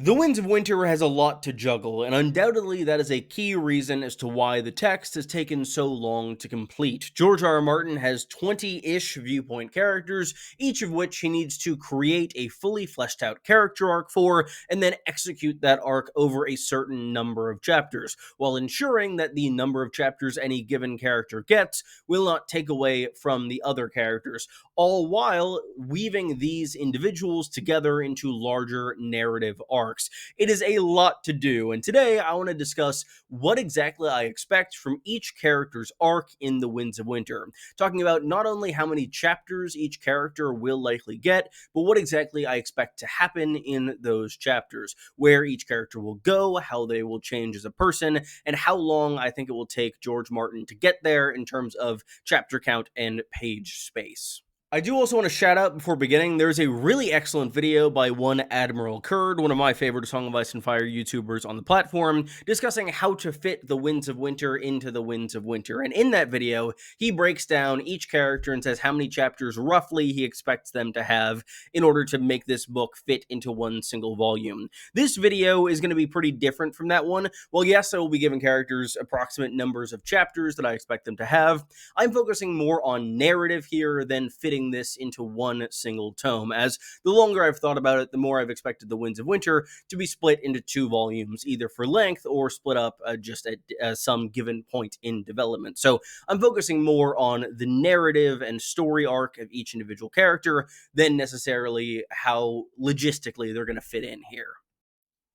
The Winds of Winter has a lot to juggle, and undoubtedly that is a key reason as to why the text has taken so long to complete. George R. R. Martin has 20-ish viewpoint characters, each of which he needs to create a fully fleshed out character arc for, and then execute that arc over a certain number of chapters, while ensuring that the number of chapters any given character gets will not take away from the other characters, all while weaving these individuals together into larger narrative arcs. It is a lot to do, and today I want to discuss what exactly I expect from each character's arc in The Winds of Winter, talking about not only how many chapters each character will likely get, but what exactly I expect to happen in those chapters, where each character will go, how they will change as a person, and how long I think it will take George Martin to get there in terms of chapter count and page space. I do also want to shout out before beginning, there's a really excellent video by one Admiral Kurd, one of my favorite Song of Ice and Fire YouTubers on the platform, discussing how to fit the Winds of Winter into the Winds of Winter. And in that video, he breaks down each character and says how many chapters roughly he expects them to have in order to make this book fit into one single volume. This video is going to be pretty different from that one. Well, yes, I will be giving characters approximate numbers of chapters that I expect them to have. I'm focusing more on narrative here than fitting this into one single tome, as the longer I've thought about it, the more I've expected the Winds of Winter to be split into two volumes, either for length or split up just at some given point in development. So I'm focusing more on the narrative and story arc of each individual character than necessarily how logistically they're going to fit in here.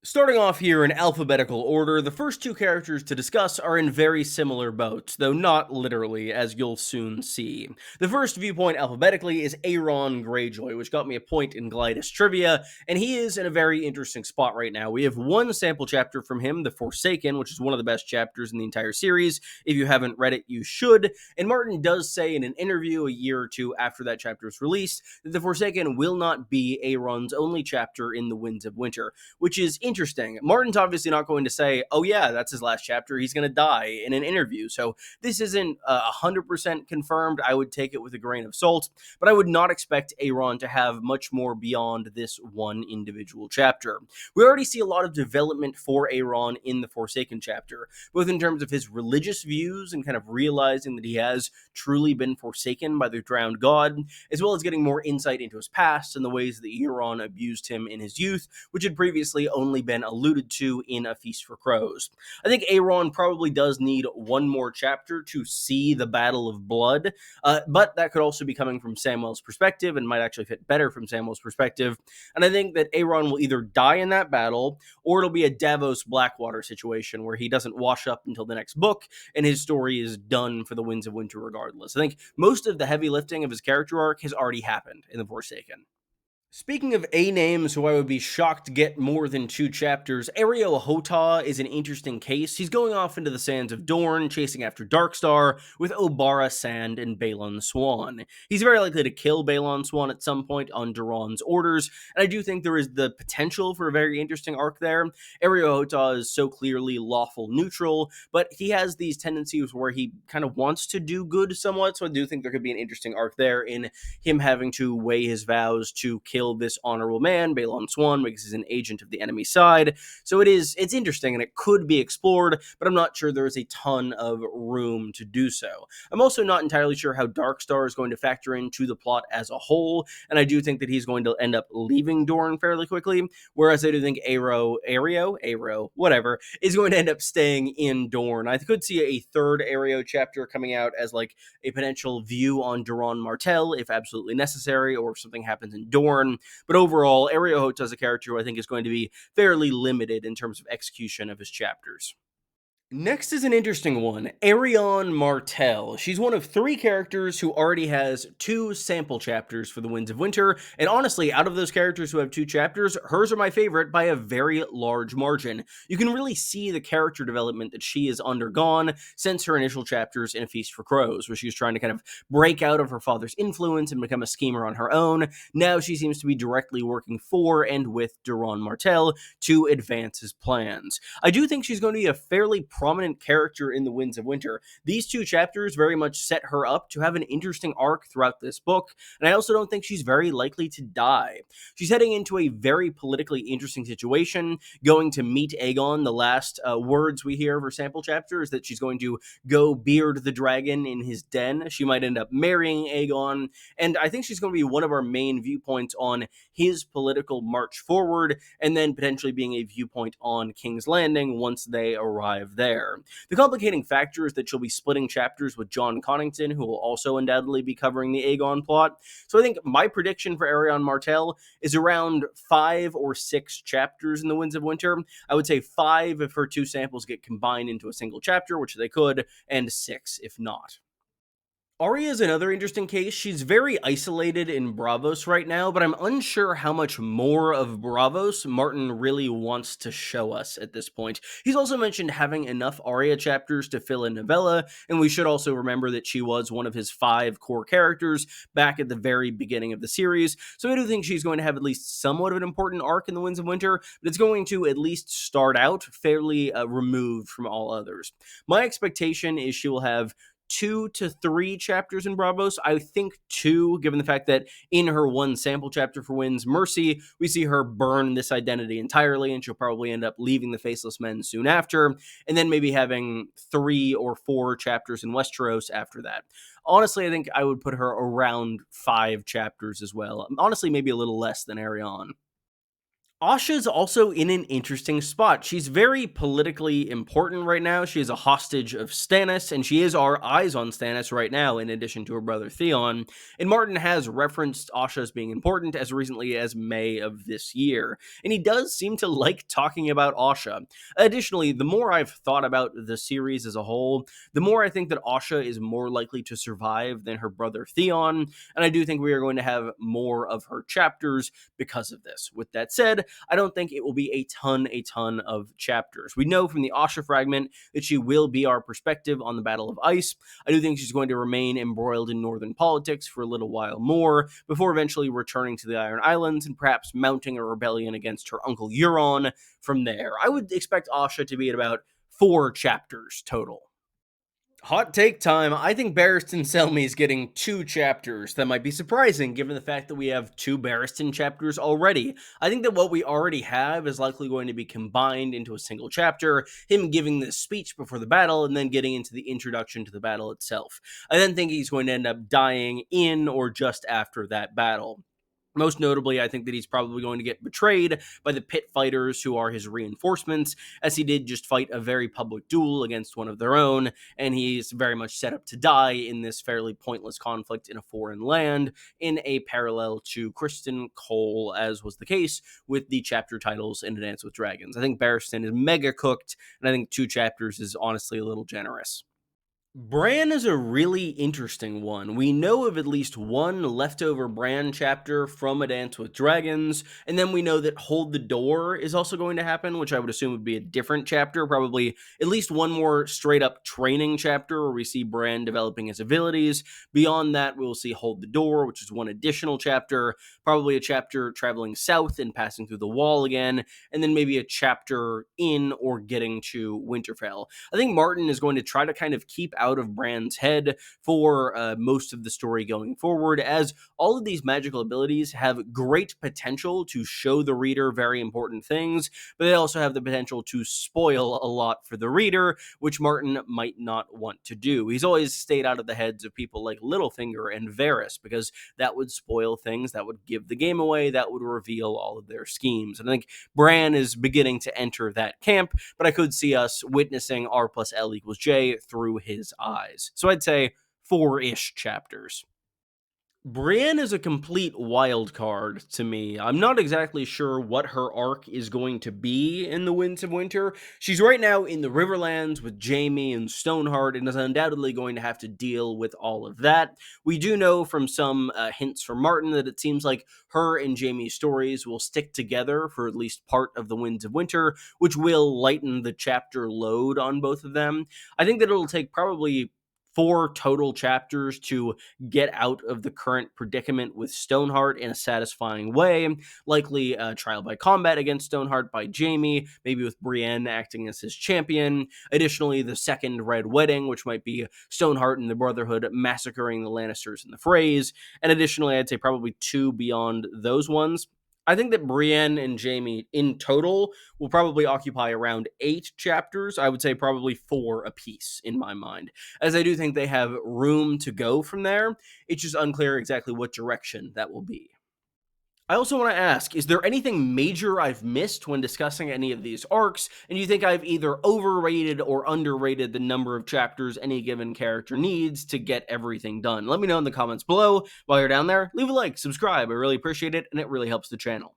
Starting off here in alphabetical order, the first two characters to discuss are in very similar boats, though not literally, as you'll soon see. The first viewpoint alphabetically is Aeron Greyjoy, which got me a point in Glidus trivia, and he is in a very interesting spot right now. We have one sample chapter from him, The Forsaken, which is one of the best chapters in the entire series. If you haven't read it, you should. And Martin does say in an interview a year or two after that chapter is released that The Forsaken will not be Aeron's only chapter in The Winds of Winter, which is interesting. Martin's obviously not going to say, oh yeah, that's his last chapter, he's going to die in an interview. So this isn't 100% confirmed. I would take it with a grain of salt, but I would not expect Aeron to have much more beyond this one individual chapter. We already see a lot of development for Aeron in the Forsaken chapter, both in terms of his religious views and kind of realizing that he has truly been forsaken by the drowned god, as well as getting more insight into his past and the ways that Euron abused him in his youth, which had previously only been alluded to in A Feast for Crows. I think Aeron probably does need one more chapter to see the Battle of Blood, but that could also be coming from Samwell's perspective and might actually fit better from Samwell's perspective. And I think that Aeron will either die in that battle, or it'll be a Davos Blackwater situation where he doesn't wash up until the next book, and his story is done for the Winds of Winter regardless. I think most of the heavy lifting of his character arc has already happened in The Forsaken. Speaking of A-names who I would be shocked to get more than two chapters, Areo Hotah is an interesting case. He's going off into the sands of Dorne, chasing after Darkstar, with Obara Sand and Balon Swan. He's very likely to kill Balon Swan at some point on Duran's orders, and I do think there is the potential for a very interesting arc there. Areo Hotah is so clearly lawful neutral, but he has these tendencies where he kind of wants to do good somewhat, so I do think there could be an interesting arc there in him having to weigh his vows to kill this honorable man, Balon Swan, because he's an agent of the enemy side. So it's interesting and it could be explored, but I'm not sure there is a ton of room to do so. I'm also not entirely sure how Darkstar is going to factor into the plot as a whole, and I do think that he's going to end up leaving Dorne fairly quickly, whereas I do think Areo, whatever, is going to end up staying in Dorne. I could see a third Areo chapter coming out as like a potential view on Ertaç Martell if absolutely necessary, or if something happens in Dorne. But overall, Areo Hotah is a character who I think is going to be fairly limited in terms of execution of his chapters. Next is an interesting one, Arianne Martell. She's one of three characters who already has two sample chapters for The Winds of Winter, and honestly, out of those characters who have two chapters, hers are my favorite by a very large margin. You can really see the character development that she has undergone since her initial chapters in A Feast for Crows, where she was trying to kind of break out of her father's influence and become a schemer on her own. Now she seems to be directly working for and with Ertaç Martell to advance his plans. I do think she's going to be a fairly prominent character in the Winds of Winter. These two chapters very much set her up to have an interesting arc throughout this book, and I also don't think she's very likely to die. She's heading into a very politically interesting situation, going to meet Aegon. The last words we hear of her sample chapter is that she's going to go beard the dragon in his den. She might end up marrying Aegon, and I think she's going to be one of our main viewpoints on his political march forward, and then potentially being a viewpoint on King's Landing once they arrive there. The complicating factor is that she'll be splitting chapters with Jon Connington, who will also undoubtedly be covering the Aegon plot. So I think my prediction for Arianne Martell is around 5 or 6 chapters in the Winds of Winter. I would say 5 if her two samples get combined into a single chapter, which they could, and 6 if not. Arya is another interesting case. She's very isolated in Braavos right now, but I'm unsure how much more of Braavos Martin really wants to show us at this point. He's also mentioned having enough Arya chapters to fill a novella, and we should also remember that she was one of his 5 core characters back at the very beginning of the series, so I do think she's going to have at least somewhat of an important arc in the Winds of Winter, but it's going to at least start out fairly removed from all others. My expectation is she will have 2 to 3 chapters in Braavos. I think 2, given the fact that in her one sample chapter for Winds Mercy, we see her burn this identity entirely, and she'll probably end up leaving the Faceless Men soon after, and then maybe having 3 or 4 chapters in Westeros after that. Honestly, I think I would put her around 5 chapters as well. Honestly, maybe a little less than Arianne. Asha's also in an interesting spot. She's very politically important right now. She is a hostage of Stannis, and she is our eyes on Stannis right now, in addition to her brother Theon. And Martin has referenced Asha as being important as recently as May of this year, and he does seem to like talking about Asha. Additionally, the more I've thought about the series as a whole, the more I think that Asha is more likely to survive than her brother Theon, and I do think we are going to have more of her chapters because of this. With that said, I don't think it will be a ton of chapters. We know from the Asha fragment that she will be our perspective on the Battle of Ice. I do think she's going to remain embroiled in northern politics for a little while more, before eventually returning to the Iron Islands and perhaps mounting a rebellion against her uncle Euron from there. I would expect Asha to be at about 4 chapters total. Hot take time. I think Barristan Selmy is getting 2 chapters. That might be surprising given the fact that we have 2 Barristan chapters already. I think that what we already have is likely going to be combined into a single chapter, him giving this speech before the battle and then getting into the introduction to the battle itself. I then think he's going to end up dying in or just after that battle. Most notably, I think that he's probably going to get betrayed by the pit fighters who are his reinforcements, as he did just fight a very public duel against one of their own, and he's very much set up to die in this fairly pointless conflict in a foreign land, in a parallel to Criston Cole, as was the case with the chapter titles in A Dance with Dragons. I think Barristan is mega cooked, and I think 2 chapters is honestly a little generous. Bran is a really interesting one. We know of at least one leftover Bran chapter from A Dance with Dragons, and then we know that Hold the Door is also going to happen, which I would assume would be a different chapter, probably at least one more straight-up training chapter where we see Bran developing his abilities. Beyond that, we will see Hold the Door, which is one additional chapter, probably a chapter traveling south and passing through the Wall again, and then maybe a chapter in or getting to Winterfell. I think Martin is going to try to kind of keep out of Bran's head for most of the story going forward, as all of these magical abilities have great potential to show the reader very important things, but they also have the potential to spoil a lot for the reader, which Martin might not want to do. He's always stayed out of the heads of people like Littlefinger and Varys, because that would spoil things, that would give the game away, that would reveal all of their schemes. And I think Bran is beginning to enter that camp, but I could see us witnessing R plus L equals J through his eyes. So I'd say 4-ish chapters. Brienne is a complete wild card to me. I'm not exactly sure what her arc is going to be in the Winds of Winter. She's right now in the Riverlands with Jaime and Stoneheart and is undoubtedly going to have to deal with all of that. We do know from some hints from Martin that it seems like her and Jaime's stories will stick together for at least part of the Winds of Winter, which will lighten the chapter load on both of them. I think that it'll take probably 4 total chapters to get out of the current predicament with Stoneheart in a satisfying way. Likely a trial by combat against Stoneheart by Jaime, maybe with Brienne acting as his champion. Additionally, the second Red Wedding, which might be Stoneheart and the Brotherhood massacring the Lannisters in the Freys. And additionally, I'd say probably 2 beyond those ones. I think that Brienne and Jaime in total will probably occupy around 8 chapters. I would say probably 4 apiece in my mind, as I do think they have room to go from there. It's just unclear exactly what direction that will be. I also want to ask, is there anything major I've missed when discussing any of these arcs, and you think I've either overrated or underrated the number of chapters any given character needs to get everything done? Let me know in the comments below. While you're down there, leave a like, subscribe, I really appreciate it, and it really helps the channel.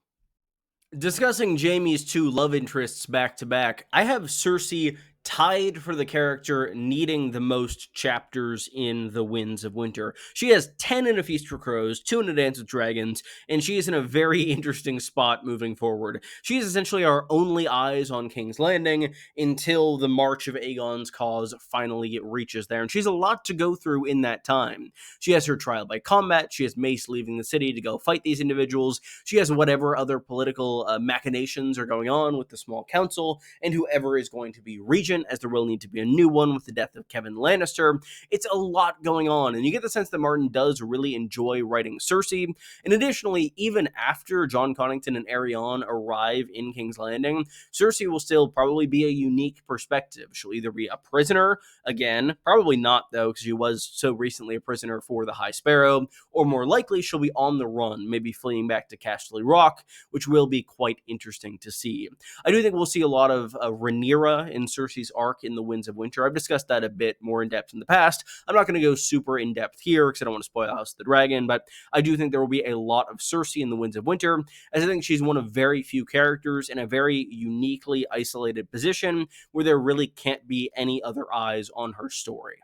Discussing Jaime's 2 love interests back to back, I have Cersei tied for the character needing the most chapters in The Winds of Winter. She has 10 in A Feast for Crows, 2 in A Dance with Dragons, and she is in a very interesting spot moving forward. She is essentially our only eyes on King's Landing until the march of Aegon's cause finally reaches there, and she's a lot to go through in that time. She has her trial by combat, she has Mace leaving the city to go fight these individuals, she has whatever other political machinations are going on with the small council, and whoever is going to be regent, as there will need to be a new one with the death of Kevin Lannister. It's a lot going on, and you get the sense that Martin does really enjoy writing Cersei. And additionally, even after Jon Connington and Arianne arrive in King's Landing, Cersei will still probably be a unique perspective. She'll either be a prisoner, again, probably not though, because she was so recently a prisoner for the High Sparrow, or more likely she'll be on the run, maybe fleeing back to Casterly Rock, which will be quite interesting to see. I do think we'll see a lot of Rhaenyra in Cersei's arc in The Winds of Winter. I've discussed that a bit more in depth in the past. I'm not going to go super in depth here because I don't want to spoil House of the Dragon, but I do think there will be a lot of Cersei in The Winds of Winter, as I think she's one of very few characters in a very uniquely isolated position where there really can't be any other eyes on her story.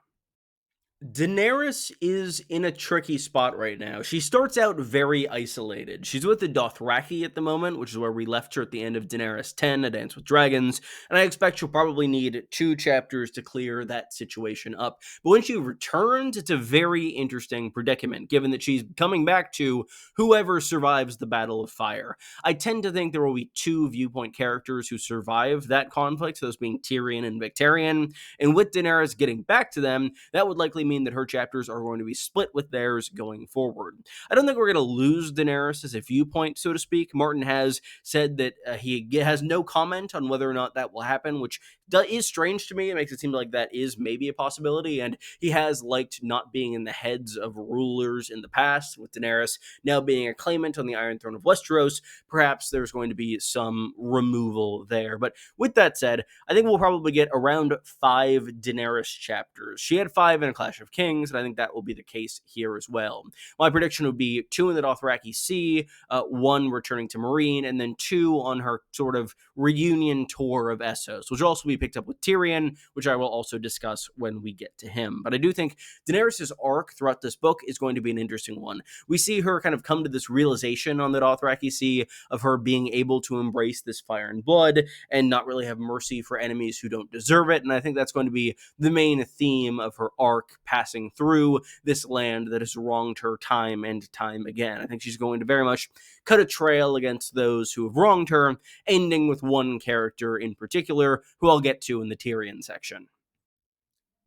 Daenerys is in a tricky spot right now. She starts out very isolated. She's with the Dothraki at the moment, which is where we left her at the end of Daenerys 10, A Dance with Dragons, and I expect she'll probably need 2 chapters to clear that situation up. But when she returns, it's a very interesting predicament, given that she's coming back to whoever survives the Battle of Fire. I tend to think there will be 2 viewpoint characters who survive that conflict, those being Tyrion and Victarion, and with Daenerys getting back to them, that would likely mean that her chapters are going to be split with theirs going forward. I don't think we're going to lose Daenerys as a viewpoint, so to speak. Martin has said that he has no comment on whether or not that will happen, which is strange to me. It makes it seem like that is maybe a possibility, and he has liked not being in the heads of rulers in the past, with Daenerys now being a claimant on the Iron Throne of Westeros. Perhaps there's going to be some removal there. But with that said, I think we'll probably get around 5 Daenerys chapters. She had 5 in A Clash of Kings, and I think that will be the case here as well. My prediction would be 2 in the Dothraki Sea, 1 returning to Meereen, and then 2 on her sort of reunion tour of Essos, which will also be picked up with Tyrion, which I will also discuss when we get to him. But I do think Daenerys' arc throughout this book is going to be an interesting one. We see her kind of come to this realization on the Dothraki Sea of her being able to embrace this fire and blood and not really have mercy for enemies who don't deserve it, and I think that's going to be the main theme of her arc passing through this land that has wronged her time and time again. I think she's going to very much cut a trail against those who have wronged her, ending with one character in particular, who I'll get to in the Tyrion section.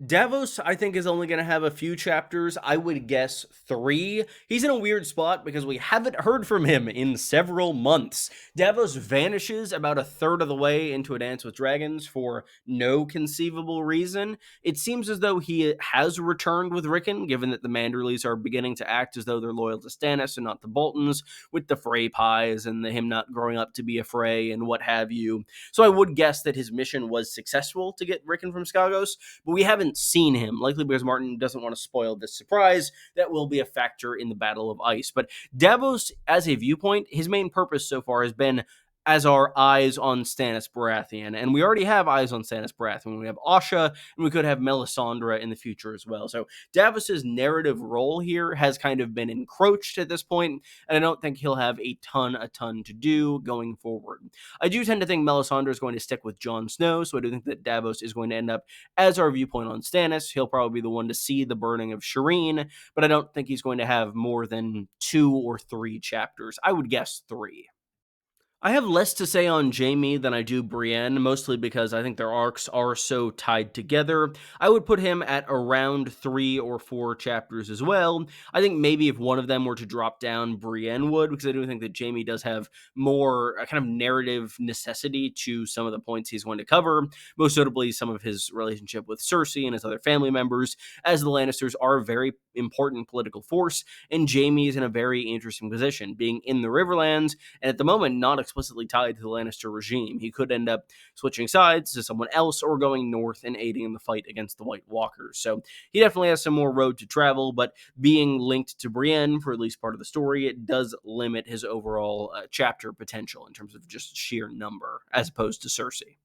Davos, I think, is only going to have a few chapters. I would guess 3. He's in a weird spot because we haven't heard from him in several months. Davos vanishes about a third of the way into A Dance with Dragons for no conceivable reason. It seems as though he has returned with Rickon, given that the Manderleys are beginning to act as though they're loyal to Stannis and not the Boltons, with the Frey pies and him not growing up to be a Frey and what have you. So I would guess that his mission was successful to get Rickon from Skagos, but we haven't seen him, likely because Martin doesn't want to spoil this surprise that will be a factor in the Battle of Ice. But Davos, as a viewpoint, his main purpose so far has been as our eyes on Stannis Baratheon. And we already have eyes on Stannis Baratheon. We have Asha, and we could have Melisandre in the future as well. So Davos's narrative role here has kind of been encroached at this point, and I don't think he'll have a ton to do going forward. I do tend to think Melisandre is going to stick with Jon Snow, so I do think that Davos is going to end up as our viewpoint on Stannis. He'll probably be the one to see the burning of Shireen, but I don't think he's going to have more than 2 or 3 chapters. I would guess 3. I have less to say on Jaime than I do Brienne, mostly because I think their arcs are so tied together. I would put him at around 3 or 4 chapters as well. I think maybe if one of them were to drop down, Brienne would, because I do think that Jaime does have more kind of narrative necessity to some of the points he's going to cover, most notably some of his relationship with Cersei and his other family members, as the Lannisters are a very important political force, and Jaime is in a very interesting position, being in the Riverlands, and at the moment not explicitly tied to the Lannister regime. He could end up switching sides to someone else or going north and aiding in the fight against the White Walkers. So he definitely has some more road to travel, but being linked to Brienne for at least part of the story, it does limit his overall chapter potential in terms of just sheer number, as opposed to Cersei.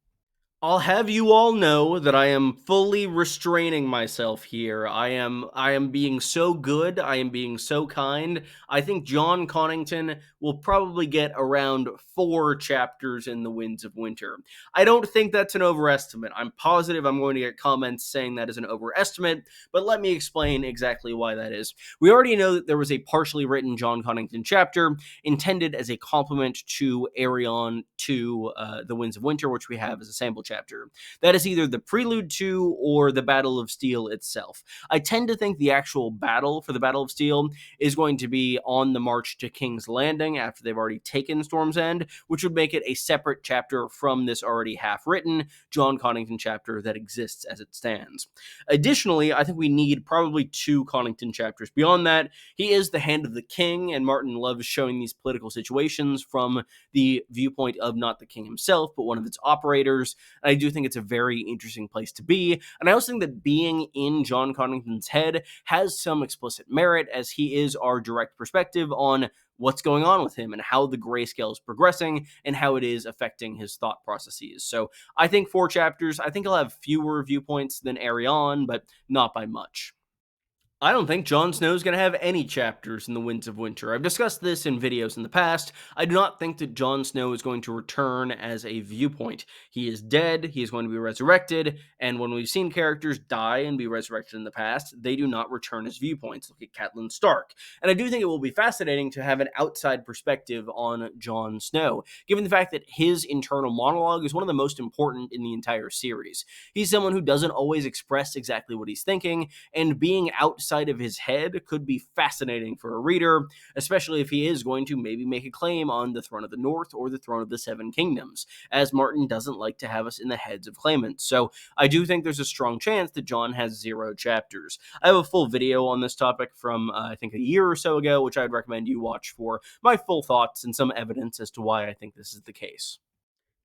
I'll have you all know that I am fully restraining myself here. I am being so good. I am being so kind. I think Jon Connington will probably get around 4 chapters in The Winds of Winter. I don't think that's an overestimate. I'm positive I'm going to get comments saying that is an overestimate, but let me explain exactly why that is. We already know that there was a partially written Jon Connington chapter intended as a complement to Arion to The Winds of Winter, which we have as a sample chapter. That is either the prelude to or the Battle of Steel itself. I tend to think the actual battle for the Battle of Steel is going to be on the march to King's Landing after they've already taken Storm's End, which would make it a separate chapter from this already half-written Jon Connington chapter that exists as it stands. Additionally, I think we need probably 2 Connington chapters. Beyond that, he is the hand of the king, and Martin loves showing these political situations from the viewpoint of not the king himself, but one of its operators. And I do think it's a very interesting place to be. And I also think that being in Jon Connington's head has some explicit merit, as he is our direct perspective on what's going on with him and how the grayscale is progressing and how it is affecting his thought processes. So I think 4 chapters. I think I'll have fewer viewpoints than Arianne, but not by much. I don't think Jon Snow is going to have any chapters in The Winds of Winter. I've discussed this in videos in the past. I do not think that Jon Snow is going to return as a viewpoint. He is dead, he is going to be resurrected, and when we've seen characters die and be resurrected in the past, they do not return as viewpoints. Look at Catelyn Stark. And I do think it will be fascinating to have an outside perspective on Jon Snow, given the fact that his internal monologue is one of the most important in the entire series. He's someone who doesn't always express exactly what he's thinking, and being outside of his head could be fascinating for a reader, especially if he is going to maybe make a claim on the Throne of the North or the Throne of the Seven Kingdoms, as Martin doesn't like to have us in the heads of claimants. So I do think there's a strong chance that Jon has 0 chapters. I have a full video on this topic from, I think, a year or so ago, which I'd recommend you watch for my full thoughts and some evidence as to why I think this is the case.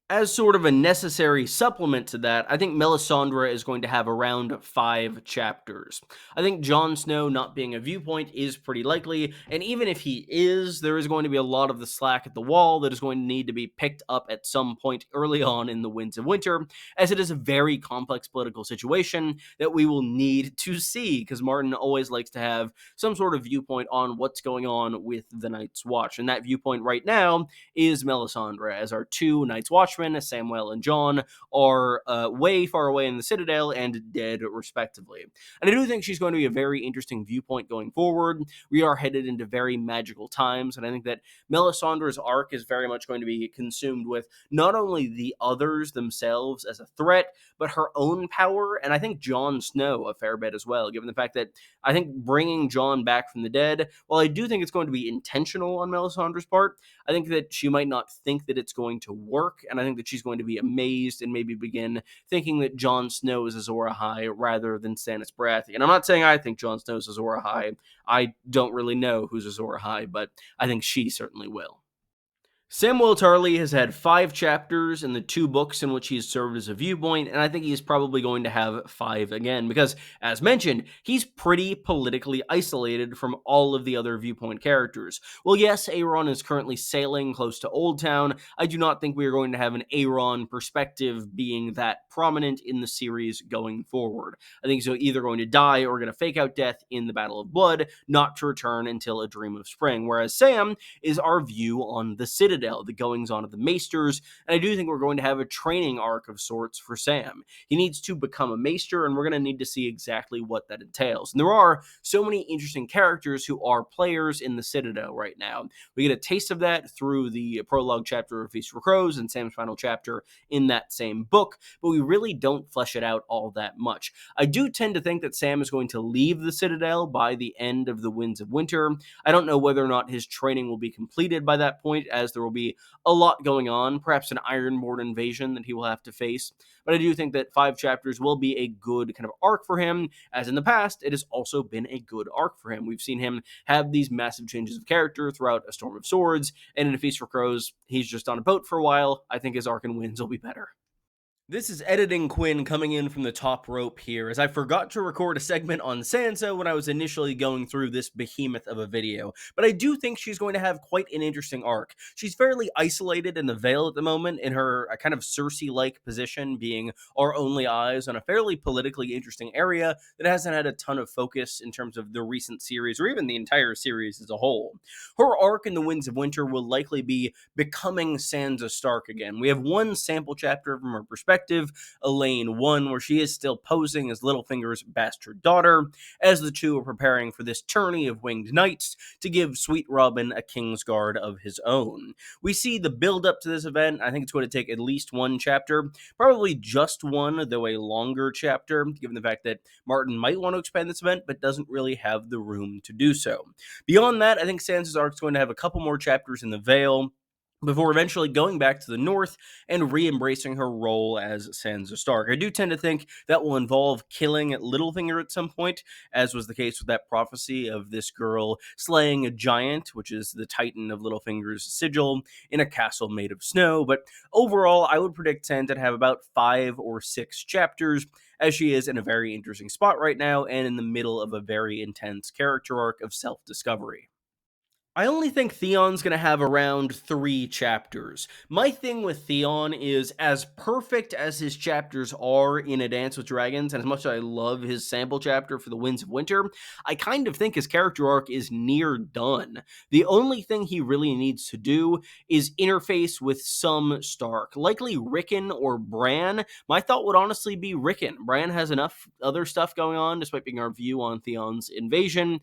As sort of a necessary supplement to that, I think Melisandre is going to have around 5 chapters. I think Jon Snow not being a viewpoint is pretty likely, and even if he is, there is going to be a lot of the slack at the wall that is going to need to be picked up at some point early on in The Winds of Winter, as it is a very complex political situation that we will need to see, because Martin always likes to have some sort of viewpoint on what's going on with the Night's Watch, and that viewpoint right now is Melisandre, as our 2 Night's Watchmen, Samwell and Jon, are way far away in the Citadel and dead, respectively. And I do think she's going to be a very interesting viewpoint going forward. We are headed into very magical times, and I think that Melisandre's arc is very much going to be consumed with not only the others themselves as a threat, but her own power, and I think Jon Snow a fair bit as well, given the fact that I think bringing Jon back from the dead, while I do think it's going to be intentional on Melisandre's part, I think that she might not think that it's going to work, and I think that she's going to be amazed and maybe begin thinking that Jon Snow is Azor Ahai rather than Stannis Baratheon. And I'm not saying I think Jon Snow is Azor Ahai. I don't really know who's Azor Ahai, but I think she certainly will. Samwell Tarly has had 5 chapters in the 2 books in which he's served as a viewpoint, and I think he's probably going to have 5 again because, as mentioned, he's pretty politically isolated from all of the other viewpoint characters. Well, yes, Aeron is currently sailing close to Old Town. I do not think we are going to have an Aeron perspective being that prominent in the series going forward. I think he's either going to die or going to fake out death in the Battle of Blood, not to return until A Dream of Spring, whereas Sam is our view on the Citadel, the goings on of the Maesters, and I do think we're going to have a training arc of sorts for Sam. He needs to become a Maester, and we're going to need to see exactly what that entails. And there are so many interesting characters who are players in the Citadel right now. We get a taste of that through the prologue chapter of Feast for Crows and Sam's final chapter in that same book, but we really don't flesh it out all that much. I do tend to think that Sam is going to leave the Citadel by the end of the Winds of Winter. I don't know whether or not his training will be completed by that point, as there will be a lot going on, perhaps an Ironborn invasion that he will have to face. But I do think that 5 chapters will be a good kind of arc for him, as in the past, it has also been a good arc for him. We've seen him have these massive changes of character throughout A Storm of Swords, and in A Feast for Crows, he's just on a boat for a while. I think his arc in Winds will be better. This is Editing Quinn coming in from the top rope here, as I forgot to record a segment on Sansa when I was initially going through this behemoth of a video, but I do think she's going to have quite an interesting arc. She's fairly isolated in the Vale at the moment, in her kind of Cersei-like position, being our only eyes on a fairly politically interesting area that hasn't had a ton of focus in terms of the recent series, or even the entire series as a whole. Her arc in the Winds of Winter will likely be becoming Sansa Stark again. We have one sample chapter from her perspective, Elaine 1, where she is still posing as Littlefinger's bastard daughter, as the two are preparing for this tourney of winged knights to give Sweet Robin a Kingsguard of his own. We see the build up to this event. I think it's going to take at least 1 chapter, probably just one, though a longer chapter, given the fact that Martin might want to expand this event, but doesn't really have the room to do so. Beyond that, I think Sansa's arc is going to have a couple more chapters in the Vale, before eventually going back to the north and re-embracing her role as Sansa Stark. I do tend to think that will involve killing Littlefinger at some point, as was the case with that prophecy of this girl slaying a giant, which is the Titan of Littlefinger's sigil, in a castle made of snow. But overall, I would predict Sansa to have about 5 or 6 chapters, as she is in a very interesting spot right now and in the middle of a very intense character arc of self-discovery. I only think Theon's going to have around 3 chapters. My thing with Theon is, as perfect as his chapters are in A Dance with Dragons, and as much as I love his sample chapter for the Winds of Winter, I kind of think his character arc is near done. The only thing he really needs to do is interface with some Stark, likely Rickon or Bran. My thought would honestly be Rickon. Bran has enough other stuff going on, despite being our view on Theon's invasion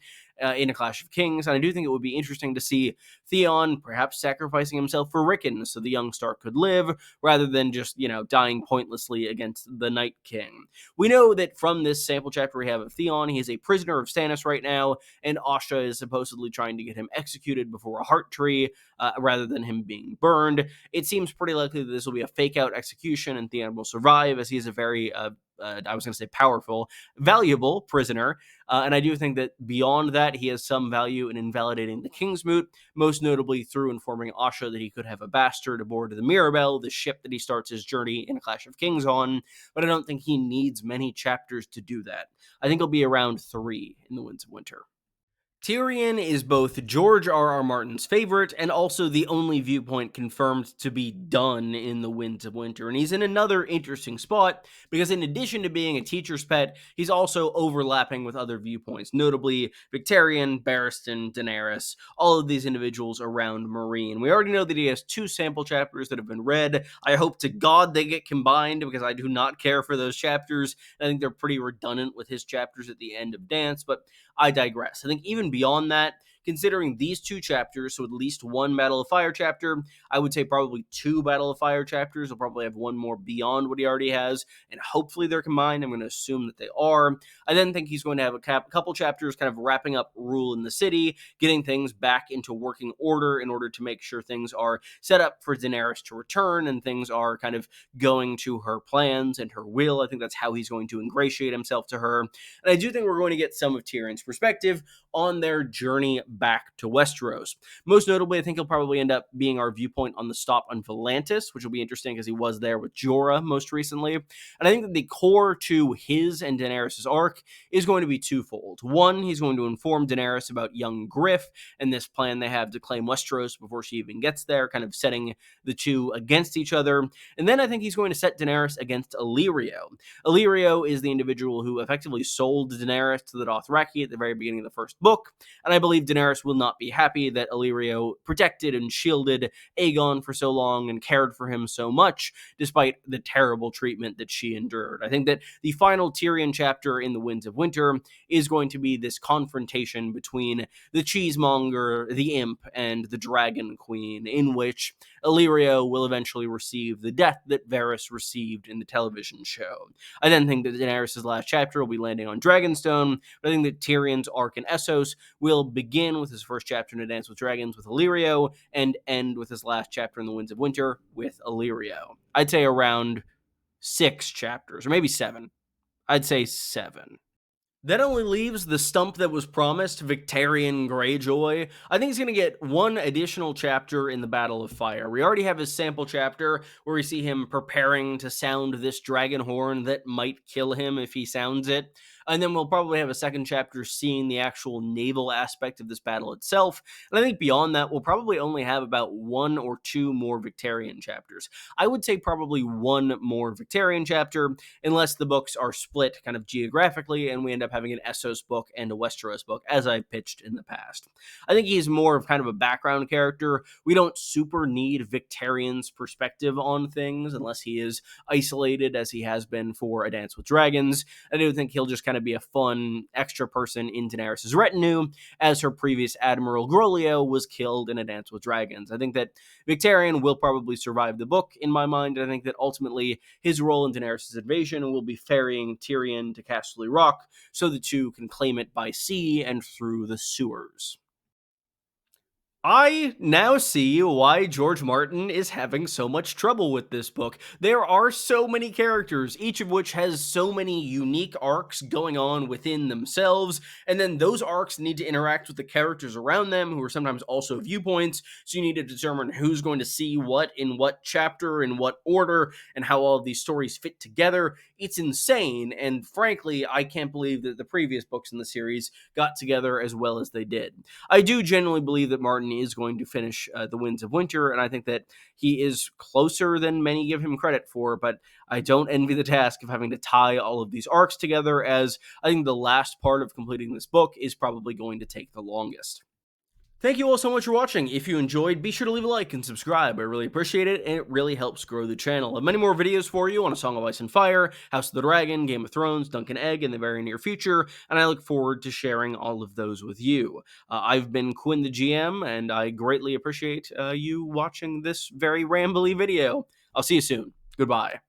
in A Clash of Kings, and I do think it would be interesting to see Theon perhaps sacrificing himself for Rickon so the young Stark could live, rather than just, dying pointlessly against the Night King. We know that from this sample chapter we have of Theon, he is a prisoner of Stannis right now, and Asha is supposedly trying to get him executed before a heart tree, rather than him being burned. It seems pretty likely that this will be a fake-out execution, and Theon will survive, as he is a very I was going to say powerful, valuable prisoner. And I do think that beyond that, he has some value in invalidating the Kingsmoot, most notably through informing Asha that he could have a bastard aboard the Mirabelle, the ship that he starts his journey in Clash of Kings on. But I don't think he needs many chapters to do that. I think he'll be around 3 in the Winds of Winter. Tyrion is both George R.R. Martin's favorite and also the only viewpoint confirmed to be done in the Winds of Winter. And he's in another interesting spot because in addition to being a teacher's pet, he's also overlapping with other viewpoints, notably Victarion, Barristan, Daenerys, all of these individuals around Meereen. We already know that he has 2 sample chapters that have been read. I hope to God they get combined because I do not care for those chapters. I think they're pretty redundant with his chapters at the end of Dance, but I digress. I think even beyond that, considering these 2 chapters, so at least 1 Battle of Fire chapter, I would say probably 2 Battle of Fire chapters. He'll probably have 1 more beyond what he already has, and hopefully they're combined. I'm going to assume that they are. I then think he's going to have a couple chapters kind of wrapping up rule in the city, getting things back into working order in order to make sure things are set up for Daenerys to return and things are kind of going to her plans and her will. I think that's how he's going to ingratiate himself to her. And I do think we're going to get some of Tyrion's perspective on their journey back to Westeros. Most notably, I think he'll probably end up being our viewpoint on the stop on Volantis, which will be interesting because he was there with Jorah most recently. And I think that the core to his and Daenerys' arc is going to be twofold. One, he's going to inform Daenerys about young Griff and this plan they have to claim Westeros before she even gets there, kind of setting the two against each other. And then I think he's going to set Daenerys against Illyrio. Illyrio is the individual who effectively sold Daenerys to the Dothraki at the very beginning of the first book, and I believe Daenerys will not be happy that Illyrio protected and shielded Aegon for so long and cared for him so much, despite the terrible treatment that she endured. I think that the final Tyrion chapter in The Winds of Winter is going to be this confrontation between the cheesemonger, the imp, and the dragon queen, in which Illyrio will eventually receive the death that Varys received in the television show. I then think that Daenerys' last chapter will be landing on Dragonstone, but I think that Tyrion's arc in Essos will begin with his first chapter in A Dance with Dragons with Illyrio and end with his last chapter in The Winds of Winter with Illyrio. I'd say around 6 chapters, or maybe 7. I'd say 7. That only leaves the stump that was promised, Victarion Greyjoy. I think he's going to get one additional chapter in the Battle of Fire. We already have his sample chapter where we see him preparing to sound this dragon horn that might kill him if he sounds it. And then we'll probably have a second chapter seeing the actual naval aspect of this battle itself. And I think beyond that, we'll probably only have about 1 or 2 more Victarion chapters. I would say probably 1 more Victarion chapter, unless the books are split kind of geographically and we end up having an Essos book and a Westeros book, as I've pitched in the past. I think he's more of kind of a background character. We don't super need Victarion's perspective on things unless he is isolated as he has been for A Dance with Dragons. I do think he'll just kind of be a fun extra person in Daenerys' retinue, as her previous Admiral Grolio was killed in A Dance with Dragons. I think that Victarion will probably survive the book, in my mind. I think that ultimately his role in Daenerys' invasion will be ferrying Tyrion to Casterly Rock so the two can claim it by sea and through the sewers. I now see why George Martin is having so much trouble with this book. There are so many characters, each of which has so many unique arcs going on within themselves, and then those arcs need to interact with the characters around them, who are sometimes also viewpoints, so you need to determine who's going to see what in what chapter, in what order, and how all of these stories fit together. It's insane, and frankly, I can't believe that the previous books in the series got together as well as they did. I do genuinely believe that Martin is going to finish The Winds of Winter, and I think that he is closer than many give him credit for, but I don't envy the task of having to tie all of these arcs together, as I think the last part of completing this book is probably going to take the longest. Thank you all so much for watching. If you enjoyed, be sure to leave a like and subscribe. I really appreciate it, and it really helps grow the channel. I have many more videos for you on A Song of Ice and Fire, House of the Dragon, Game of Thrones, Dunk and Egg in the very near future, and I look forward to sharing all of those with you. I've been Quinn the GM, and I greatly appreciate you watching this very rambly video. I'll see you soon. Goodbye.